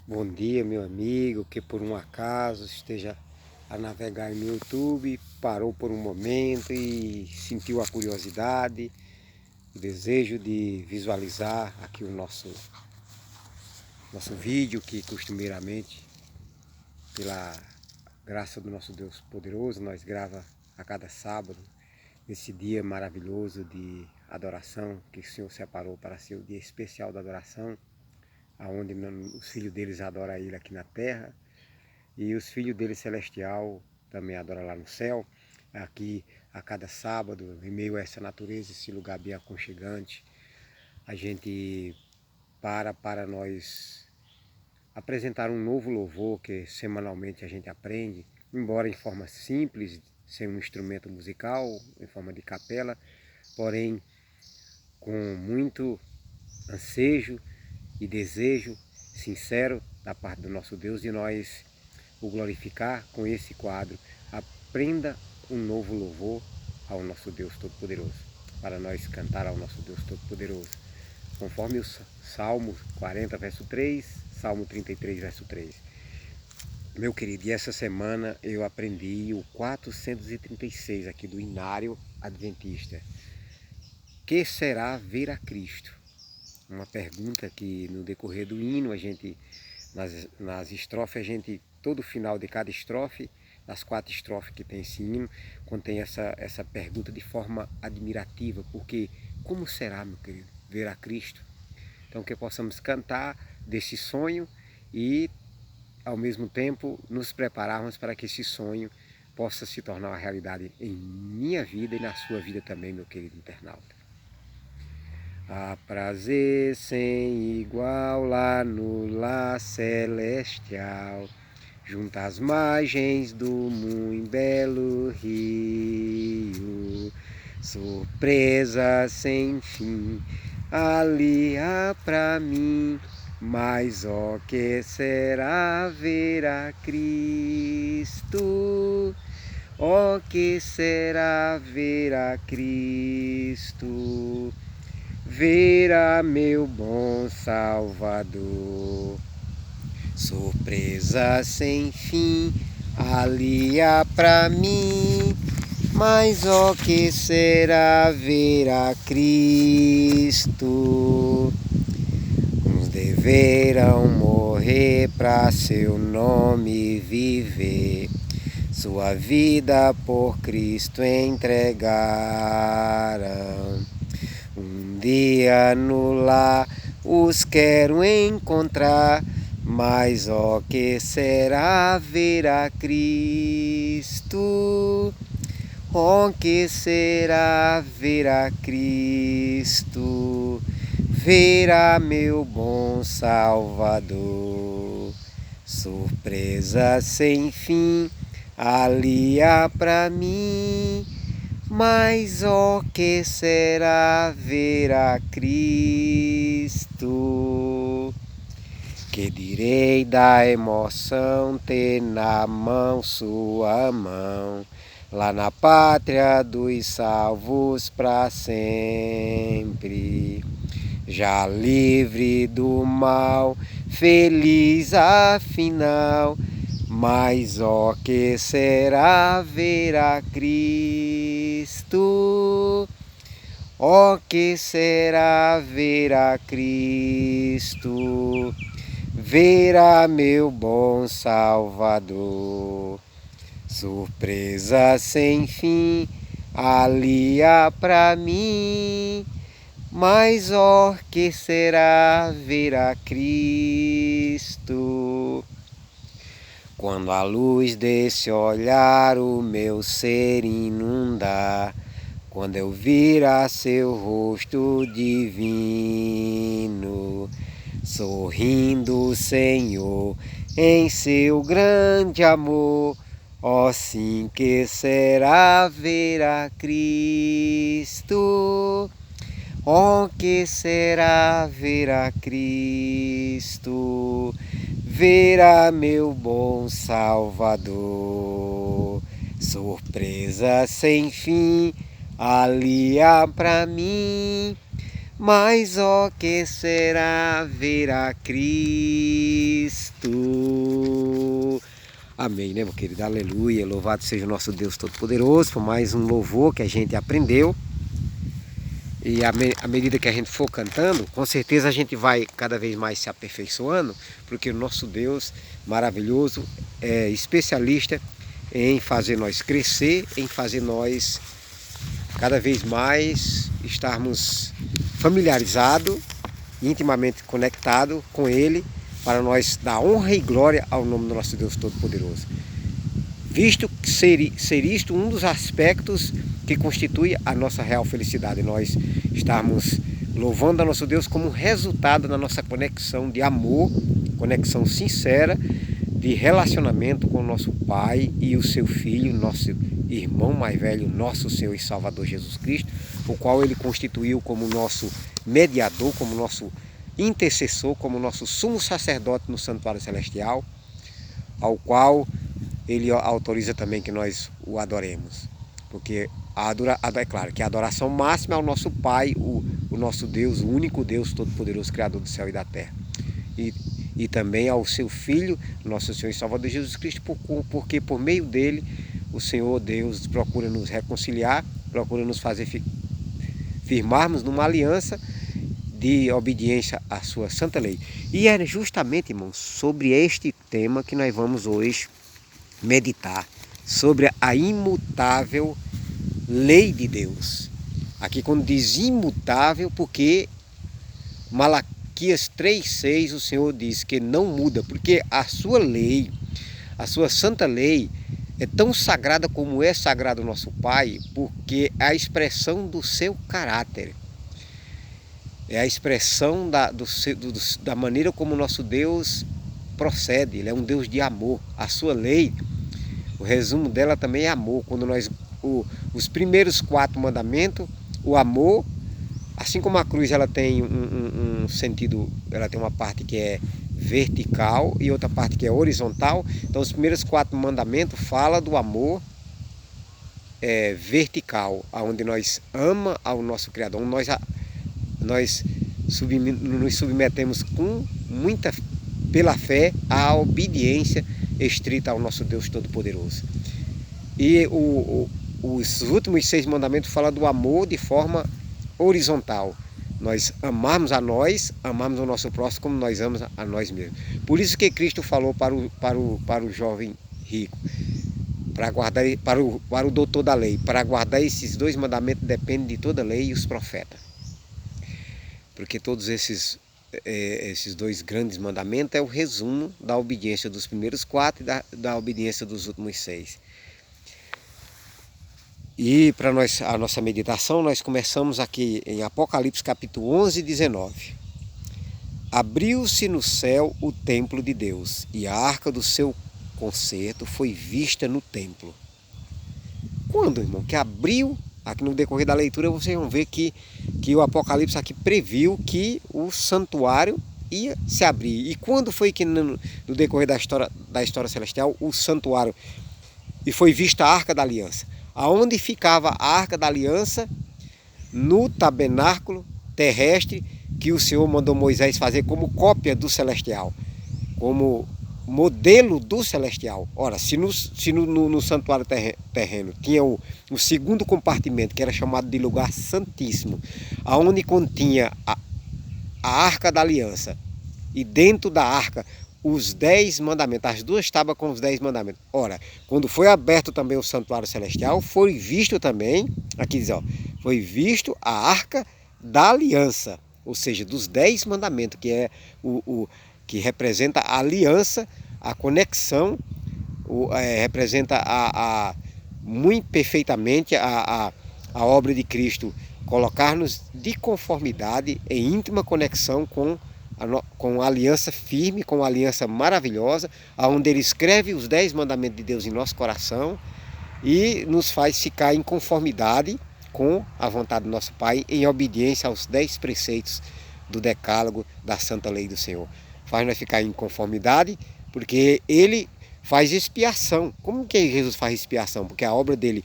Bom dia, meu amigo, que por um acaso esteja a navegar no YouTube, parou por um momento e sentiu a curiosidade, o desejo de visualizar aqui o nosso vídeo, que costumeiramente, pela graça do nosso Deus poderoso, nós grava a cada sábado, nesse dia maravilhoso de adoração, que o Senhor separou para ser o dia especial da adoração, aonde os filhos deles adoram Ele aqui na terra, e os filhos dele celestial também adoram lá no céu. Aqui, a cada sábado, em meio a essa natureza, esse lugar bem aconchegante, a gente para nós apresentar um novo louvor que semanalmente a gente aprende, embora em forma simples, sem um instrumento musical, em forma de capela, porém com muito ansejo e desejo sincero da parte do nosso Deus de nós o glorificar com esse quadro. Aprenda um novo louvor ao nosso Deus Todo-Poderoso, para nós cantar ao nosso Deus Todo-Poderoso, conforme o Salmo 40, verso 3, Salmo 33, verso 3. Meu querido, e essa semana eu aprendi o 436 aqui do Inário Adventista. Que será ver a Cristo? Uma pergunta que no decorrer do hino, a gente, nas estrofes, a gente, todo final de cada estrofe, das 4 estrofes que tem esse hino, contém essa pergunta de forma admirativa, porque como será, meu querido, ver a Cristo? Então que possamos cantar desse sonho e, ao mesmo tempo, nos prepararmos para que esse sonho possa se tornar uma realidade em minha vida e na sua vida também, meu querido internauta. Há prazer sem igual lá no lar celestial, junto às margens do muito belo rio. Surpresa sem fim, ali há pra mim, mas ó que será ver a Cristo. Ó que será ver a Cristo, ver a meu bom Salvador. Surpresa sem fim, ali há pra mim, mas ó que será ver a Cristo. Uns deverão morrer pra seu nome viver, sua vida por Cristo entregaram. Um dia no lar os quero encontrar, mas ó que será ver a Cristo. Ó que será ver a Cristo, ver a meu bom Salvador. Surpresa sem fim, ali há pra mim, mas ó que será ver a Cristo. Que direi da emoção ter na mão sua mão, lá na pátria dos salvos pra sempre. Já livre do mal, feliz afinal, mas ó que será ver a Cristo. Ó que será ver a Cristo, ver a meu bom Salvador. Surpresa sem fim, ali há pra mim, mas ó que será ver a Cristo. Quando a luz desse olhar o meu ser inundar, quando eu vir a seu rosto divino, sorrindo o Senhor em seu grande amor, ó sim que será ver a Cristo. Ó que será ver a Cristo, ver a meu bom Salvador. Surpresa sem fim, ali há pra mim, mas ó que será ver a Cristo. Cristo. Amém, né, meu querido? Aleluia. Louvado seja o nosso Deus Todo-Poderoso por mais um louvor que a gente aprendeu. E à medida que a gente for cantando, com certeza a gente vai cada vez mais se aperfeiçoando, porque o nosso Deus maravilhoso é especialista em fazer nós crescer, em fazer nós cada vez mais estarmos familiarizados, intimamente conectados com Ele, para nós dar honra e glória ao nome do nosso Deus Todo-Poderoso. Visto ser isto um dos aspectos que constitui a nossa real felicidade, nós estarmos louvando a nosso Deus como resultado da nossa conexão de amor, conexão sincera, de relacionamento com o nosso Pai e o seu Filho, nosso irmão mais velho, nosso Senhor e Salvador Jesus Cristo, o qual Ele constituiu como nosso mediador, como nosso intercessor, como nosso sumo sacerdote no santuário celestial, ao qual Ele autoriza também que nós o adoremos. Porque é claro que a adoração máxima é ao nosso Pai, o nosso Deus, o único Deus Todo-Poderoso, Criador do céu e da terra. E também ao seu Filho, nosso Senhor e Salvador Jesus Cristo, porque por meio dele o Senhor Deus procura nos reconciliar, procura nos fazer firmarmos numa aliança de obediência à sua santa lei. E é justamente, irmãos, sobre este tema que nós vamos hoje meditar, sobre a imutável lei de Deus. Aqui quando diz imutável, porque Malaquias 3,6 o Senhor diz que não muda, porque a sua lei, a sua santa lei é tão sagrada como é sagrado o nosso Pai, porque é a expressão do seu caráter. É a expressão da maneira como o nosso Deus procede. Ele é um Deus de amor. A sua lei, o resumo dela também é amor. Quando os primeiros 4 mandamentos, o amor, assim como a cruz ela tem um sentido, ela tem uma parte que é vertical e outra parte que é horizontal. Então os primeiros 4 mandamentos falam do amor vertical, onde nós amamos ao nosso Criador, nós nos submetemos pela fé à obediência estrita ao nosso Deus Todo-Poderoso. E os últimos 6 mandamentos falam do amor de forma horizontal. Nós amarmos a nós, amarmos o nosso próximo como nós amamos a nós mesmos. Por isso que Cristo falou para o jovem rico, para o doutor da lei, para guardar esses 2 mandamentos depende de toda a lei e os profetas. Porque todos esses 2 grandes mandamentos é o resumo da obediência dos primeiros 4 e da obediência dos últimos 6. E para a nossa meditação, nós começamos aqui em Apocalipse capítulo 11, 19. Abriu-se no céu o templo de Deus, e a arca do seu concerto foi vista no templo. Quando, irmão, que abriu? Aqui no decorrer da leitura vocês vão ver que o Apocalipse aqui previu que o santuário ia se abrir. E quando foi que no decorrer da história celestial o santuário e foi vista a Arca da Aliança? Aonde ficava a Arca da Aliança? No tabernáculo terrestre que o Senhor mandou Moisés fazer como cópia do celestial, como modelo do celestial. Ora, se no santuário terreno tinha o segundo compartimento, que era chamado de lugar santíssimo, aonde continha a Arca da Aliança, e dentro da arca os 10 mandamentos, as 2 tábuas com os 10 mandamentos. Ora, quando foi aberto também o santuário celestial, foi visto também, aqui diz, ó, foi visto a Arca da Aliança, ou seja, dos 10 mandamentos, que é que representa a aliança, a conexão, representa muito perfeitamente a obra de Cristo, colocar-nos de conformidade, em íntima conexão com a aliança firme, com a aliança maravilhosa, onde Ele escreve os 10 mandamentos de Deus em nosso coração e nos faz ficar em conformidade com a vontade do nosso Pai, em obediência aos 10 preceitos do decálogo da santa lei do Senhor. Faz nós ficar em conformidade, porque Ele faz expiação. Como que Jesus faz expiação? Porque a obra dele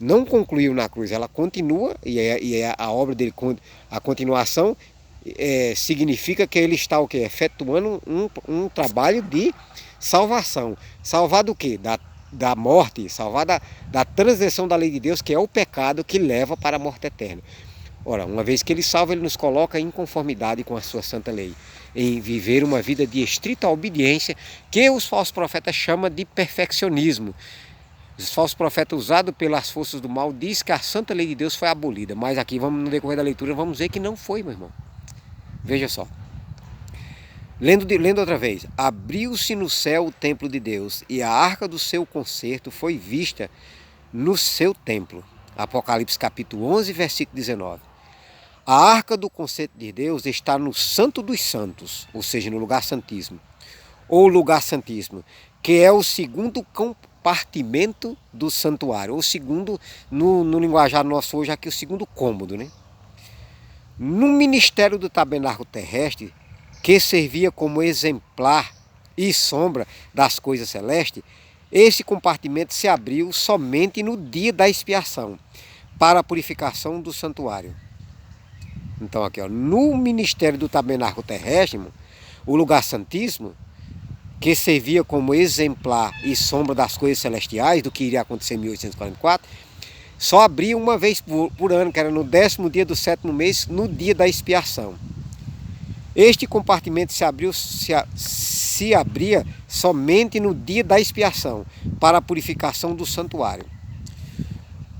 não concluiu na cruz, ela continua, e é a obra dele, a continuação significa que ele está o quê? Efetuando um trabalho de salvação. Salvar do quê? Da morte, salvar da transgressão da lei de Deus, que é o pecado que leva para a morte eterna. Ora, uma vez que ele salva, ele nos coloca em conformidade com a sua santa lei, em viver uma vida de estrita obediência, que os falsos profetas chamam de perfeccionismo. Os falsos profetas, usados pelas forças do mal, diz que a santa lei de Deus foi abolida, mas aqui, no decorrer da leitura, vamos ver que não foi, meu irmão. Veja só. Lendo outra vez. Abriu-se no céu o templo de Deus, e a arca do seu concerto foi vista no seu templo. Apocalipse capítulo 11, versículo 19. A arca do concerto de Deus está no Santo dos Santos, ou seja, no lugar santíssimo. Ou lugar santíssimo, que é o segundo compartimento do santuário. Ou segundo, no linguajar nosso hoje, aqui o segundo cômodo, né? No ministério do tabernáculo terrestre, que servia como exemplar e sombra das coisas celestes, esse compartimento se abriu somente no dia da expiação, para a purificação do santuário. Então aqui, ó, no ministério do tabernáculo terrestre, o lugar santíssimo, que servia como exemplar e sombra das coisas celestiais, do que iria acontecer em 1844, só abria uma vez por ano, que era no 10º dia do 7º mês, no dia da expiação. Este compartimento se abria somente no dia da expiação, para a purificação do santuário.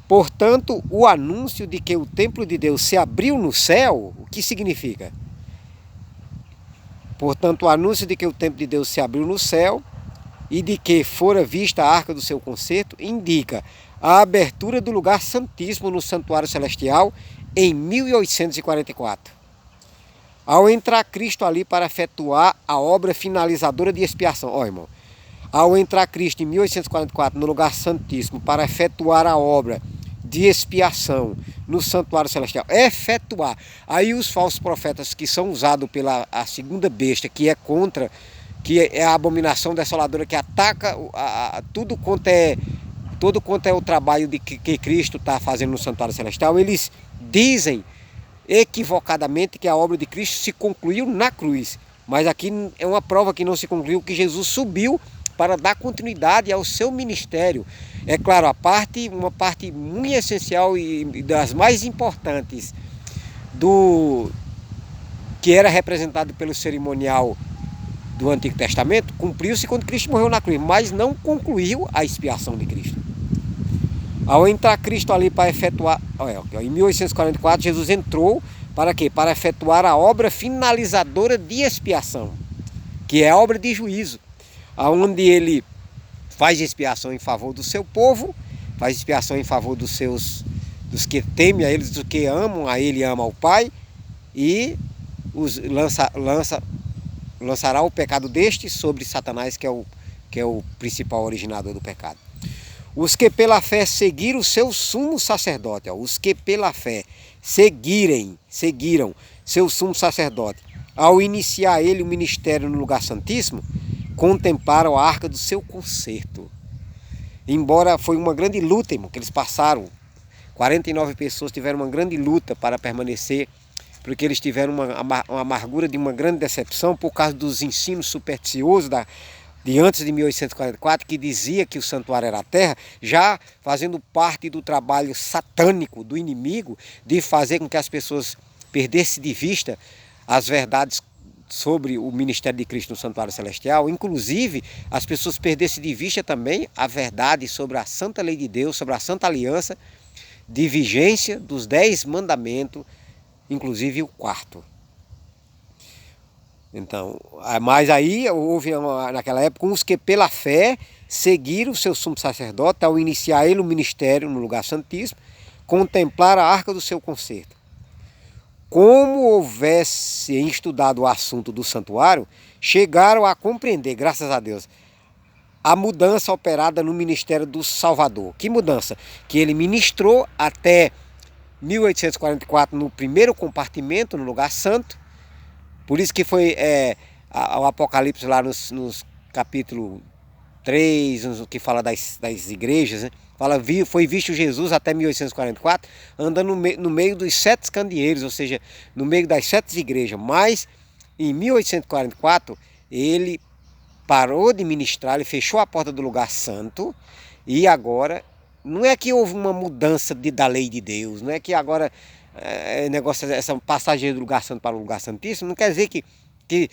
Portanto, o anúncio de que o templo de Deus se abriu no céu, o que significa? Portanto, o anúncio de que o templo de Deus se abriu no céu e de que fora vista a arca do seu concerto, indica a abertura do lugar santíssimo no santuário celestial em 1844. Ao entrar Cristo ali para efetuar a obra finalizadora de expiação. Ó, irmão, ao entrar Cristo em 1844 no lugar santíssimo para efetuar a obra de expiação no santuário celestial, efetuar. Aí os falsos profetas que são usados pela a segunda besta, que é contra, que é a abominação desoladora, que ataca tudo quanto é o trabalho que Cristo está fazendo no santuário celestial, eles dizem equivocadamente que a obra de Cristo se concluiu na cruz. Mas aqui é uma prova que não se concluiu, que Jesus subiu para dar continuidade ao seu ministério. É claro, uma parte muito essencial e das mais importantes do que era representado pelo cerimonial do Antigo Testamento, cumpriu-se quando Cristo morreu na cruz, mas não concluiu a expiação de Cristo. Ao entrar Cristo ali para efetuar, em 1844, Jesus entrou para quê? Para efetuar a obra finalizadora de expiação, que é a obra de juízo, onde ele faz expiação em favor do seu povo, faz expiação em favor dos que temem a eles, dos que amam a ele e amam ao Pai, e lançará o pecado deste sobre Satanás, que é o principal originador do pecado. Os que pela fé seguiram o seu sumo sacerdote, os que pela fé seguiram seu sumo sacerdote, ao iniciar ele o ministério no lugar santíssimo, contemplaram a arca do seu concerto. Embora foi uma grande luta, irmão, que eles passaram, 49 pessoas tiveram uma grande luta para permanecer, porque eles tiveram uma amargura de uma grande decepção por causa dos ensinos supersticiosos de antes de 1844, que dizia que o santuário era a terra, já fazendo parte do trabalho satânico do inimigo de fazer com que as pessoas perdessem de vista as verdades sobre o ministério de Cristo no santuário celestial, inclusive as pessoas perdessem de vista também a verdade sobre a santa lei de Deus, sobre a santa aliança de vigência dos 10 mandamentos, inclusive o 4º. Então, mas aí houve naquela época uns que pela fé seguiram o seu sumo sacerdote ao iniciar ele o ministério no lugar santíssimo, contemplar a arca do seu concerto. Como houvesse estudado o assunto do santuário, chegaram a compreender, graças a Deus, a mudança operada no ministério do Salvador. Que mudança? Que ele ministrou até 1844 no primeiro compartimento, no lugar santo. Por isso que foi o Apocalipse lá nos capítulo 3, que fala das igrejas, né? Fala, foi visto Jesus até 1844 andando no meio dos 7 candeeiros, ou seja, no meio das 7 igrejas. Mas em 1844 ele parou de ministrar, ele fechou a porta do lugar santo e agora não é que houve uma mudança da lei de Deus, não é que agora negócio, essa passagem do lugar santo para o lugar santíssimo, não quer dizer que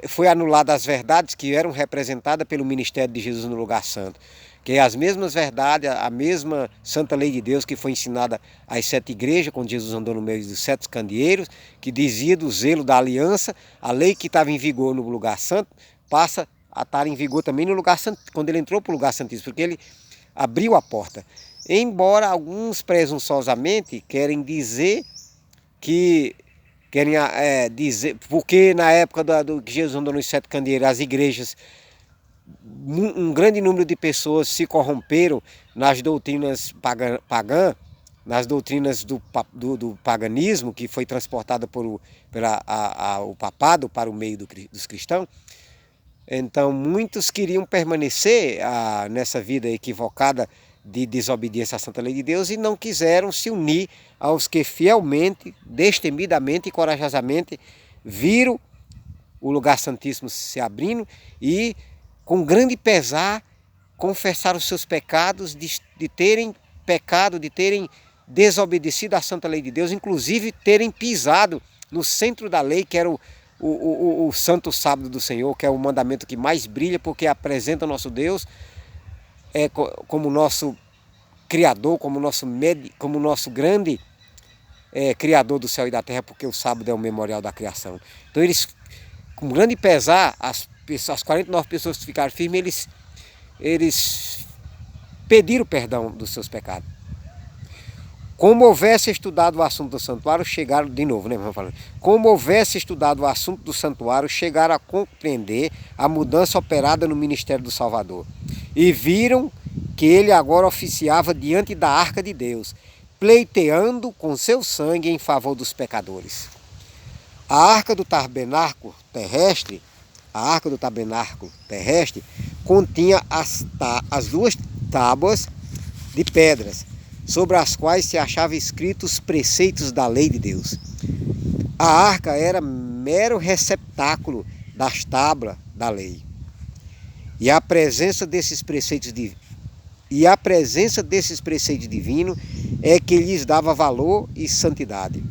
foi anulada as verdades que eram representadas pelo ministério de Jesus no lugar santo. Que as mesmas verdades, a mesma santa lei de Deus que foi ensinada às 7 igrejas, quando Jesus andou no meio dos 7 candeeiros, que dizia do zelo da aliança, a lei que estava em vigor no lugar santo, passa a estar em vigor também no lugar santo, quando ele entrou para o lugar santíssimo, porque ele abriu a porta. Embora alguns presunçosamente querem dizer que porque na época do que Jesus andou nos 7 candeeiros, as igrejas, um grande número de pessoas se corromperam nas doutrinas pagãs, nas doutrinas do paganismo, que foi transportada pelo papado para o meio dos cristãos. Então muitos queriam permanecer nessa vida equivocada de desobediência à santa lei de Deus e não quiseram se unir aos que fielmente, destemidamente e corajosamente viram o lugar santíssimo se abrindo e com grande pesar confessaram os seus pecados de terem pecado, de terem desobedecido à santa lei de Deus, inclusive terem pisado no centro da lei, que era o santo sábado do Senhor, que é o mandamento que mais brilha, porque apresenta o nosso Deus como nosso Criador, como nosso grande Criador do céu e da terra, porque o sábado é o memorial da criação. Então eles, com grande pesar, as 49 pessoas que ficaram firmes, eles pediram perdão dos seus pecados. Como houvesse estudado o assunto do santuário, chegaram, de novo, né, vamos falando. Como houvesse estudado o assunto do santuário, chegaram a compreender a mudança operada no ministério do Salvador. E viram que ele agora oficiava diante da arca de Deus, pleiteando com seu sangue em favor dos pecadores. A arca do tabernáculo terrestre, continha as 2 tábuas de pedras, sobre as quais se achavam escritos os preceitos da lei de Deus. A arca era mero receptáculo das tábuas da lei. E a presença desses preceitos divinos é que lhes dava valor e santidade.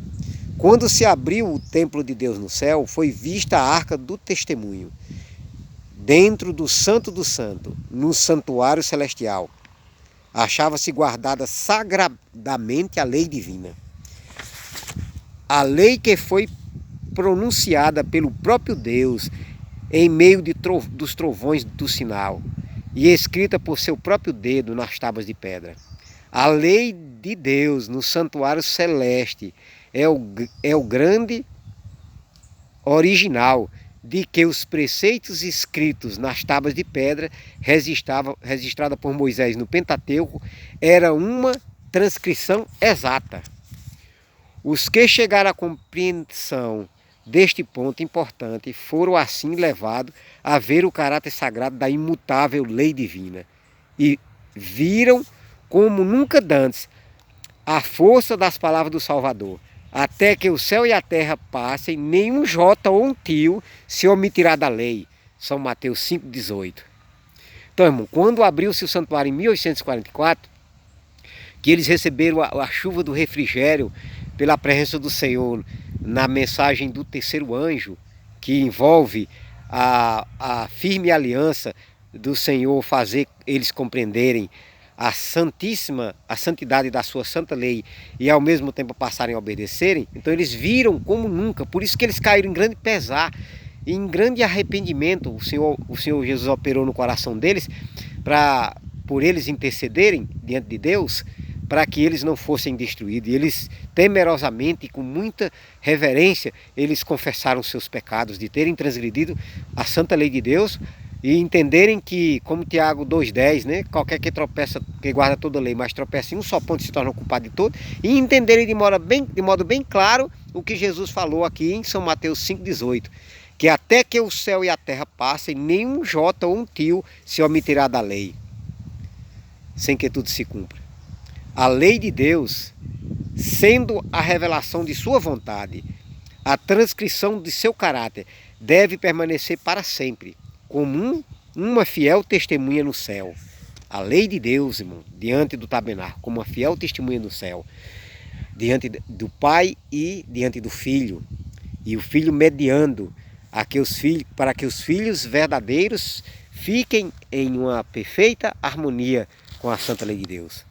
Quando se abriu o templo de Deus no céu, foi vista a arca do testemunho, dentro do Santo do Santo, no santuário celestial. Achava-se guardada sagradamente a lei divina. A lei que foi pronunciada pelo próprio Deus em meio dos trovões do sinal e escrita por seu próprio dedo nas tábuas de pedra. A lei de Deus no santuário celeste é o grande original de que os preceitos escritos nas tábuas de pedra, registrada por Moisés no Pentateuco, era uma transcrição exata. Os que chegaram à compreensão deste ponto importante foram assim levados a ver o caráter sagrado da imutável lei divina e viram como nunca dantes a força das palavras do Salvador. Até que o céu e a terra passem, nenhum jota ou um tio se omitirá da lei. São Mateus 5,18. Então, irmão, quando abriu-se o santuário em 1844, que eles receberam a chuva do refrigério pela presença do Senhor na mensagem do terceiro anjo, que envolve a firme aliança do Senhor fazer eles compreenderem a santidade da sua santa lei e ao mesmo tempo passarem a obedecerem, então eles viram como nunca, por isso que eles caíram em grande pesar, em grande arrependimento. O Senhor Jesus operou no coração deles, por eles intercederem diante de Deus, para que eles não fossem destruídos. E eles temerosamente e com muita reverência, eles confessaram seus pecados de terem transgredido a santa lei de Deus, e entenderem que, como Tiago 2,10, né, qualquer que tropeça, que guarda toda a lei, mas tropeça em um só ponto se torna culpado de todo, e entenderem de modo bem claro o que Jesus falou aqui em São Mateus 5,18, que até que o céu e a terra passem, nenhum jota ou um tio se omitirá da lei. sem que tudo se cumpra. A lei de Deus, sendo a revelação de sua vontade, a transcrição de seu caráter, deve permanecer para sempre, como uma fiel testemunha no céu. A lei de Deus, irmão, diante do tabernáculo, como uma fiel testemunha no céu, diante do Pai e diante do Filho, e o Filho mediando para que os filhos verdadeiros fiquem em uma perfeita harmonia com a santa lei de Deus.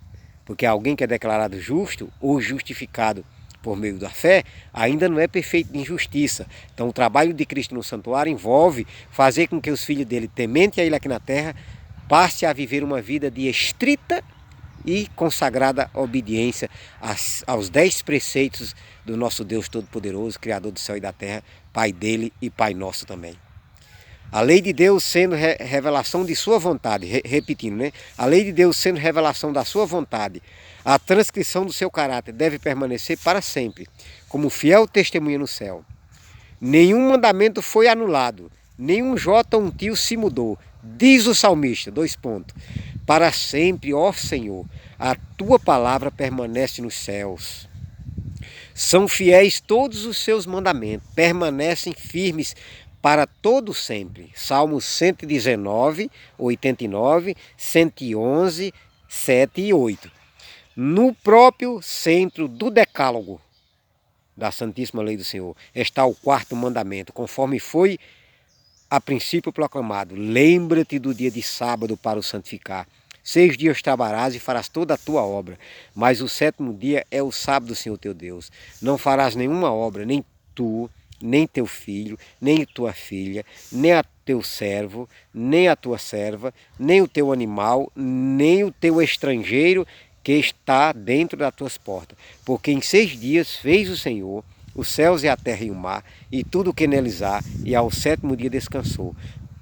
Porque alguém que é declarado justo ou justificado por meio da fé, ainda não é perfeito em justiça. Então o trabalho de Cristo no santuário envolve fazer com que os filhos dele, temente a ele aqui na terra, passe a viver uma vida de estrita e consagrada obediência aos 10 preceitos do nosso Deus Todo-Poderoso, Criador do céu e da terra, Pai dele e Pai nosso também. A lei de Deus sendo revelação de sua vontade, repetindo, né? A lei de Deus sendo revelação da sua vontade, a transcrição do seu caráter deve permanecer para sempre, como fiel testemunha no céu. Nenhum mandamento foi anulado, nenhum jota ou um tio se mudou. Diz o salmista, : para sempre, ó Senhor, a tua palavra permanece nos céus. São fiéis todos os seus mandamentos, permanecem firmes para todo sempre. Salmos 119, 89, 111, 7 e 8. No próprio centro do decálogo da Santíssima Lei do Senhor está o 4º mandamento, conforme foi a princípio proclamado: lembra-te do dia de sábado para o santificar. 6 dias trabalharás e farás toda a tua obra, mas o 7º dia é o sábado do Senhor teu Deus. Não farás nenhuma obra, nem tu, nem teu filho, nem tua filha, nem a teu servo, nem a tua serva, nem o teu animal, nem o teu estrangeiro que está dentro das tuas portas. Porque em 6 dias fez o Senhor os céus e a terra e o mar, e tudo o que neles há, e ao 7º dia descansou.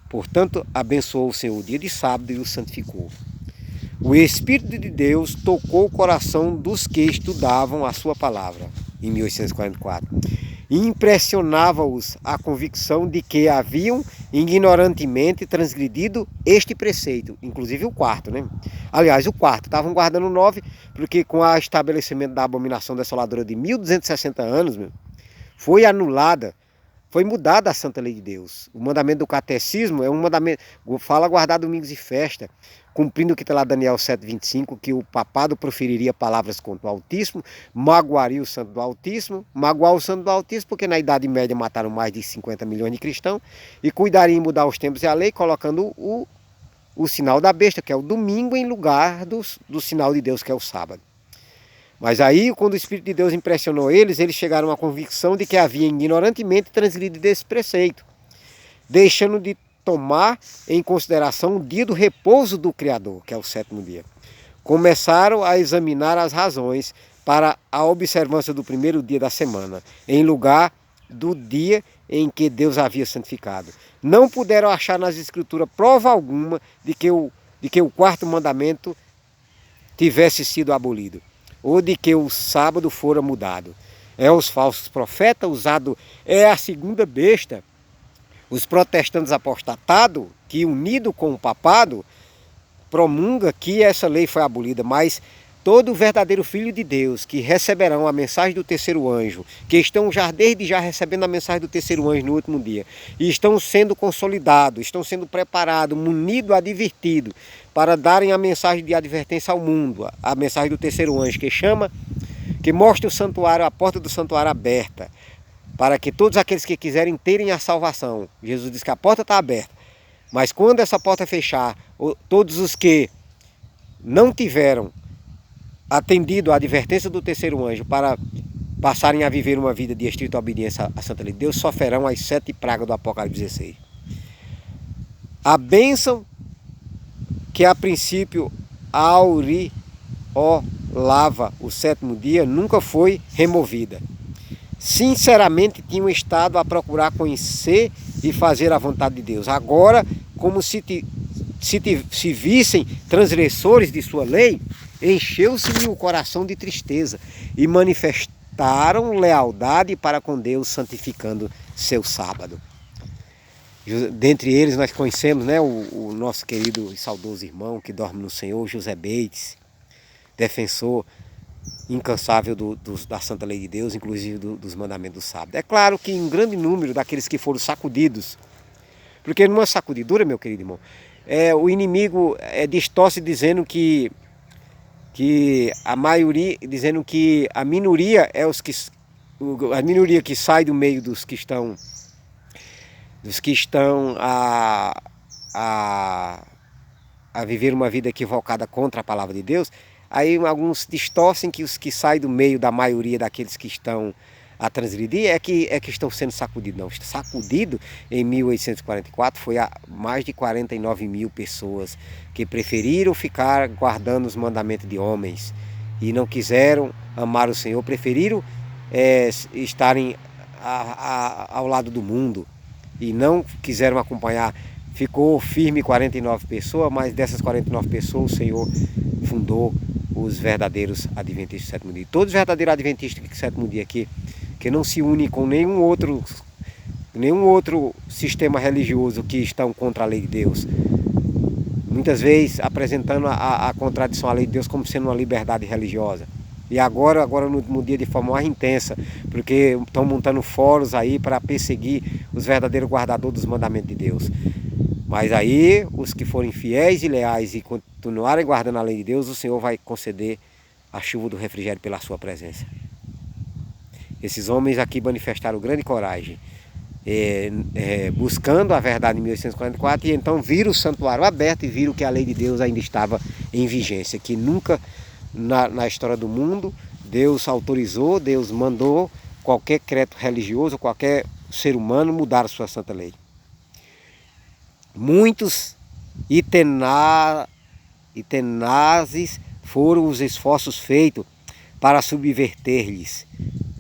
Portanto, abençoou o Senhor o dia de sábado e o santificou. O Espírito de Deus tocou o coração dos que estudavam a sua palavra, em 1844. E impressionava-os a convicção de que haviam ignorantemente transgredido este preceito, inclusive o 4º, né? Aliás, o 4º, estavam guardando o 9, porque com o estabelecimento da abominação desoladora de 1260 anos, foi anulada, foi mudada a santa lei de Deus. O mandamento do catecismo é um mandamento, fala guardar domingos e festa, cumprindo o que está lá Daniel 7,25, que o papado proferiria palavras contra o Altíssimo, magoaria o santo do Altíssimo, magoar o santo do Altíssimo, porque na Idade Média mataram mais de 50 milhões de cristãos, e cuidaria em mudar os tempos e a lei, colocando o sinal da besta, que é o domingo, em lugar do sinal de Deus, que é o sábado. Mas aí, quando o Espírito de Deus impressionou eles chegaram à convicção de que havia ignorantemente transgredido esse preceito, deixando de tomar em consideração o dia do repouso do Criador, que é o 7º dia. Começaram a examinar as razões para a observância do 1º dia da semana, em lugar do dia em que Deus havia santificado. Não puderam achar nas Escrituras prova alguma de que o 4º mandamento tivesse sido abolido, ou de que o sábado fora mudado. É os falsos profetas é a segunda besta, os protestantes apostatados, que unido com o papado, promulga que essa lei foi abolida, mas todo verdadeiro filho de Deus que receberão a mensagem do 3º anjo, que estão já desde já recebendo a mensagem do 3º anjo no último dia, e estão sendo consolidados, estão sendo preparados, munidos, advertidos, para darem a mensagem de advertência ao mundo, a mensagem do 3º anjo, que mostra o santuário, a porta do santuário aberta, para que todos aqueles que quiserem terem a salvação. Jesus diz que a porta está aberta, mas quando essa porta fechar, todos os que não tiveram atendido a advertência do 3º anjo para passarem a viver uma vida de estrita obediência à santa lei de Deus, sofrerão as 7 pragas do Apocalipse 16. A bênção que a princípio aureolava o 7º dia nunca foi removida. Sinceramente tinham estado a procurar conhecer e fazer a vontade de Deus. Agora, como se vissem transgressores de sua lei, encheu-se-lhe o coração de tristeza e manifestaram lealdade para com Deus, santificando seu sábado. Dentre eles nós conhecemos, né, o nosso querido e saudoso irmão que dorme no Senhor, José Bates, defensor incansável da Santa Lei de Deus, inclusive dos mandamentos do sábado. É claro que um grande número daqueles que foram sacudidos, porque numa sacudidura, meu querido irmão, o inimigo distorce dizendo que a maioria, dizendo que a minoria é a minoria que sai do meio dos que estão a viver uma vida equivocada contra a palavra de Deus. Aí alguns distorcem que os que saem do meio da maioria daqueles que estão a transgredir é que estão sendo sacudidos. Não, sacudido em 1844 foi a mais de 49 mil pessoas que preferiram ficar guardando os mandamentos de homens e não quiseram amar o Senhor, preferiram estarem ao lado do mundo e não quiseram acompanhar. Ficou firme 49 pessoas, mas dessas 49 pessoas o Senhor fundou os verdadeiros adventistas do sétimo dia. Todos os verdadeiros adventistas do sétimo dia aqui, que não se unem com nenhum outro sistema religioso que estão contra a lei de Deus. Muitas vezes apresentando a contradição à lei de Deus como sendo uma liberdade religiosa. E agora no dia de forma mais intensa, porque estão montando fóruns aí para perseguir os verdadeiros guardadores dos mandamentos de Deus. Mas aí, os que forem fiéis e leais e continuarem guardando a lei de Deus, o Senhor vai conceder a chuva do refrigério pela sua presença. Esses homens aqui manifestaram grande coragem, buscando a verdade em 1844, e então viram o santuário aberto e viram que a lei de Deus ainda estava em vigência, que nunca na história do mundo Deus autorizou, Deus mandou qualquer credo religioso, qualquer ser humano mudar a sua santa lei. Muitos e tenazes foram os esforços feitos para subverter-lhes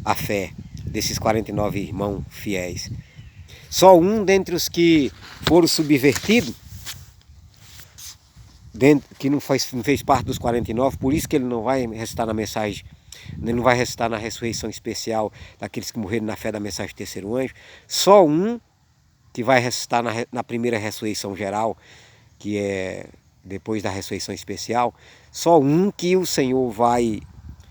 a fé desses 49 irmãos fiéis. Só um dentre os que foram subvertidos, que não fez parte dos 49, por isso que ele não vai ressuscitar na mensagem, ele não vai ressuscitar na ressurreição especial daqueles que morreram na fé da mensagem do terceiro anjo. Só um que vai ressuscitar na primeira ressurreição geral, que é depois da ressurreição especial. Só um que o Senhor vai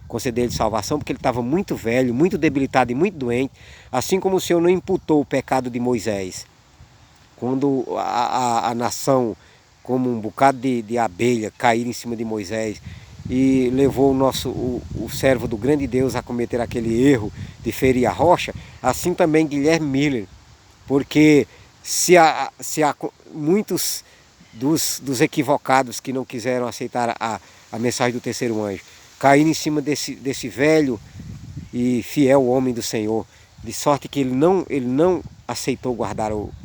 conceder de salvação, porque ele estava muito velho, muito debilitado e muito doente, assim como o Senhor não imputou o pecado de Moisés, quando a nação, como um bocado de abelha, caíram em cima de Moisés e levou o servo do grande Deus a cometer aquele erro de ferir a rocha. Assim também Guilherme Miller, porque se há muitos dos equivocados que não quiseram aceitar a mensagem do terceiro anjo, caíram em cima desse velho e fiel homem do Senhor, de sorte que ele não aceitou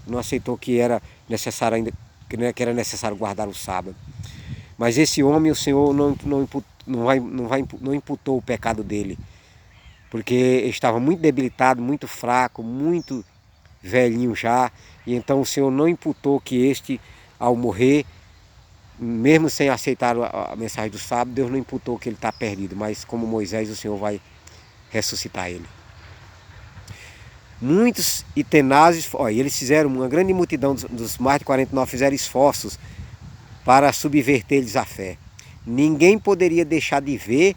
não aceitou que era necessário ainda, que era necessário guardar o sábado. Mas esse homem, o Senhor não imputou o pecado dele, porque ele estava muito debilitado, muito fraco, muito velhinho já, e então o Senhor não imputou que este, ao morrer, mesmo sem aceitar a mensagem do sábado, Deus não imputou que ele está perdido, mas como Moisés, o Senhor vai ressuscitar ele. Muitos e tenazes, eles fizeram, uma grande multidão dos mais de 49 fizeram esforços para subverter-lhes a fé. Ninguém poderia deixar de ver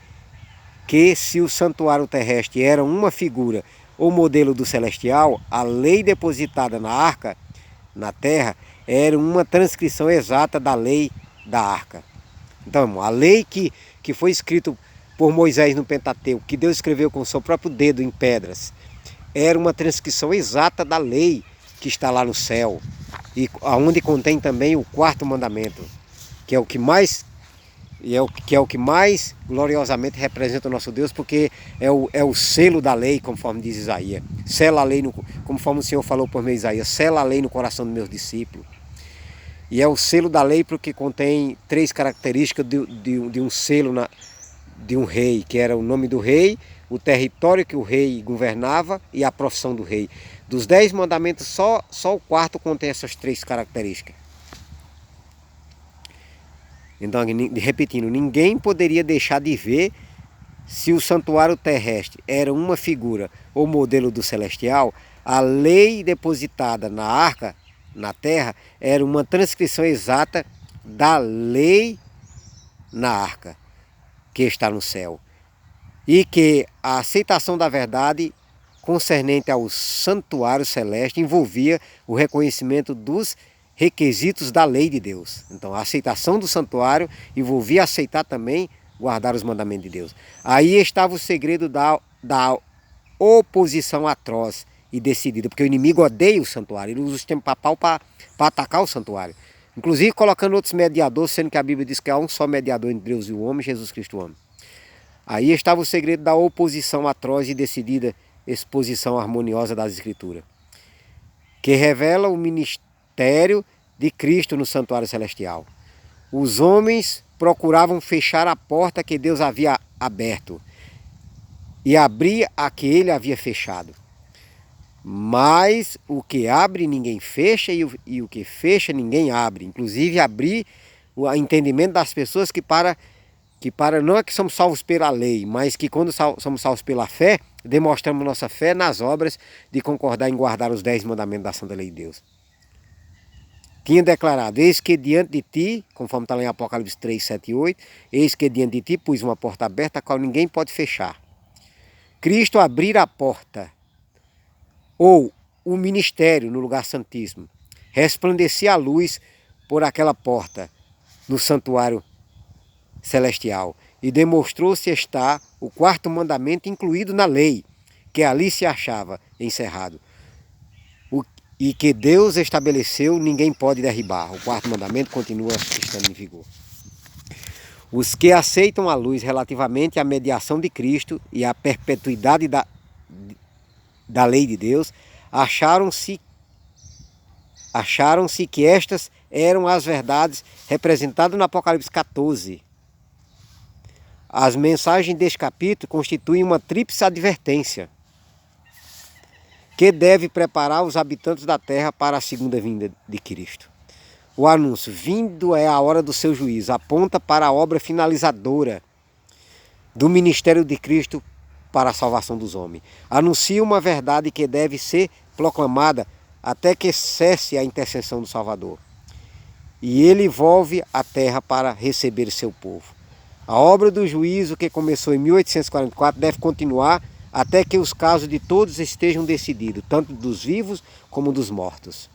que se o santuário terrestre era uma figura ou modelo do celestial, a lei depositada na arca, na terra, era uma transcrição exata da lei da arca. Então, irmão, a lei que foi escrita por Moisés no Pentateuco, que Deus escreveu com o seu próprio dedo em pedras, era uma transcrição exata da lei que está lá no céu, e onde contém também o quarto mandamento, que é o que mais gloriosamente representa o nosso Deus, porque é o selo da lei, conforme diz Isaías. Sela a lei, conforme o Senhor falou por meio de Isaías, sela a lei no coração dos meus discípulos. E é o selo da lei porque contém 3 características de um selo de um rei, que era o nome do rei, o território que o rei governava e a profissão do rei. Dos 10 mandamentos, só o quarto contém essas 3 características. Então, repetindo, ninguém poderia deixar de ver se o santuário terrestre era uma figura ou modelo do celestial. A lei depositada na arca, na terra era uma transcrição exata da lei na arca, que está no céu. E que a aceitação da verdade concernente ao santuário celeste envolvia o reconhecimento dos requisitos da lei de Deus. Então a aceitação do santuário envolvia aceitar também guardar os mandamentos de Deus. Aí estava o segredo da oposição atroz e decidida, porque o inimigo odeia o santuário, ele usa o sistema papal para atacar o santuário. Inclusive colocando outros mediadores, sendo que a Bíblia diz que há um só mediador entre Deus e o homem, Jesus Cristo o homem. Aí estava o segredo da oposição atroz e decidida exposição harmoniosa das Escrituras, que revela o ministério de Cristo no santuário celestial. Os homens procuravam fechar a porta que Deus havia aberto e abrir a que ele havia fechado. Mas o que abre ninguém fecha e o que fecha ninguém abre. Inclusive abrir o entendimento das pessoas que não é que somos salvos pela lei, mas que quando somos salvos pela fé, demonstramos nossa fé nas obras de concordar em guardar os 10 mandamentos da Santa Lei de Deus. Tinha declarado: eis que diante de ti, conforme está lá em Apocalipse 3, 7 e 8, eis que diante de ti pus uma porta aberta a qual ninguém pode fechar. Cristo abrir a porta, ou o ministério no lugar santíssimo, resplandecia a luz por aquela porta no santuário celestial e demonstrou-se estar o 4º mandamento incluído na lei, que ali se achava encerrado. E que Deus estabeleceu, ninguém pode derribar. O 4º mandamento continua estando em vigor. Os que aceitam a luz relativamente à mediação de Cristo e à perpetuidade da lei de Deus, acharam-se que estas eram as verdades representadas no Apocalipse 14. As mensagens deste capítulo constituem uma tríplice advertência que deve preparar os habitantes da terra para a segunda vinda de Cristo. O anúncio: vindo é a hora do seu juízo, aponta para a obra finalizadora do ministério de Cristo para a salvação dos homens. Anuncia uma verdade que deve ser proclamada até que cesse a intercessão do Salvador. E ele volve à terra para receber seu povo. A obra do juízo, que começou em 1844, deve continuar até que os casos de todos estejam decididos, tanto dos vivos como dos mortos.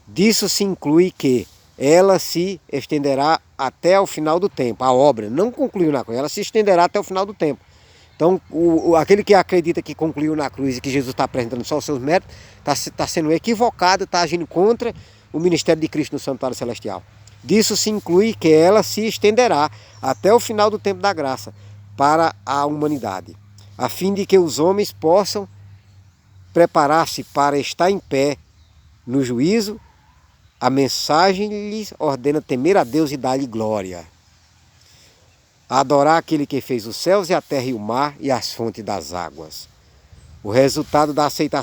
Disso se inclui que ela se estenderá até o final do tempo. A obra não concluiu na cruz, ela se estenderá até o final do tempo. Então, aquele que acredita que concluiu na cruz e que Jesus está apresentando só os seus méritos, está sendo equivocado, está agindo contra o ministério de Cristo no santuário celestial. Disso se inclui que ela se estenderá até o final do tempo da graça para a humanidade, a fim de que os homens possam preparar-se para estar em pé no juízo. A mensagem lhes ordena temer a Deus e dar-lhe glória, adorar aquele que fez os céus e a terra e o mar e as fontes das águas. O resultado da aceitação